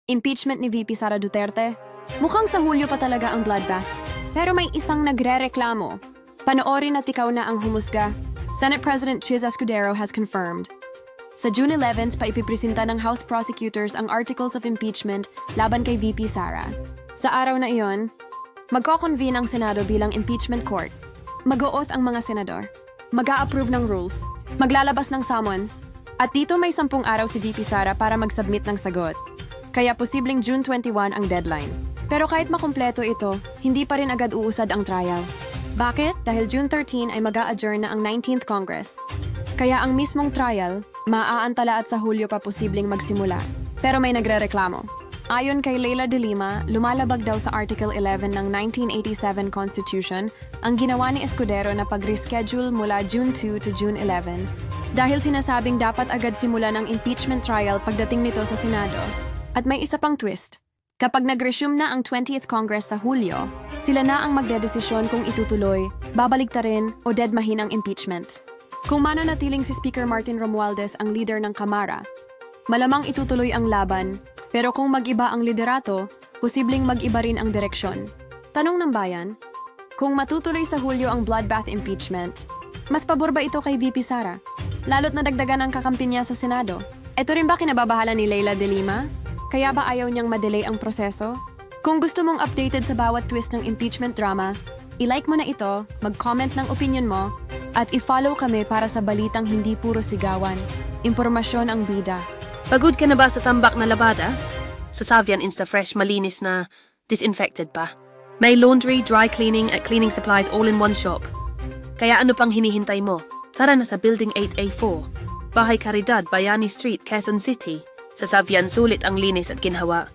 Impeachment ni VP Sara Duterte? Mukhang sa Hulyo pa talaga ang bloodbath. Pero may isang nagre-reklamo. Panoorin at ikaw na ang humusga. Senate President Chiz Escudero has confirmed. Sa June 11, paipipresenta ng House Prosecutors ang Articles of Impeachment laban kay VP Sara. Sa araw na iyon, magko-convene ang Senado bilang impeachment court. Mag-ooth ang mga senador. Mag-a-approve ng rules. Maglalabas ng summons. At dito may 10 araw si VP Sara para mag-submit ng sagot. Kaya posibleng June 21 ang deadline. Pero kahit makumpleto ito, hindi pa rin agad uusad ang trial. Bakit? Dahil June 13 ay mag-a-adjourn na ang 19th Congress. Kaya ang mismong trial, maaantala at sa Hulyo pa posibleng magsimula. Pero may nagre-reklamo. Ayon kay Leila de Lima, lumalabag daw sa Article 11 ng 1987 Constitution ang ginawa ni Escudero na pag-reschedule mula June 2 to June 11 dahil sinasabing dapat agad simulan ang impeachment trial pagdating nito sa Senado. At may isa pang twist. Kapag nag-resume na ang 20th Congress sa Hulyo, sila na ang magdedesisyon kung itutuloy, babaligtarin o deadmahin ang impeachment. Kung mananatiling si Speaker Martin Romualdez ang leader ng Kamara, malamang itutuloy ang laban, pero kung mag-iba ang liderato, posibleng mag-iba rin ang direksyon. Tanong ng bayan, kung matutuloy sa Hulyo ang bloodbath impeachment, mas pabor ba ito kay VP Sara? Lalo't nadagdagan ang kakampi niya sa Senado. Ito rin ba kinababahala ni Leila de Lima? Kaya ba ayaw niyang madelay ang proseso? Kung gusto mong updated sa bawat twist ng impeachment drama, i-like mo na ito, mag-comment ng opinion mo, at i-follow kami para sa balitang hindi puro sigawan. Impormasyon ang bida. Pagod ka na ba sa tambak na labada? Sa Savian Instafresh malinis na disinfected pa. May laundry, dry cleaning at cleaning supplies all in one shop. Kaya ano pang hinihintay mo? Tara na sa Building 8A4, Bahay Caridad, Bayani Street, Quezon City. Sa Savian, sulit ang linis at ginhawa.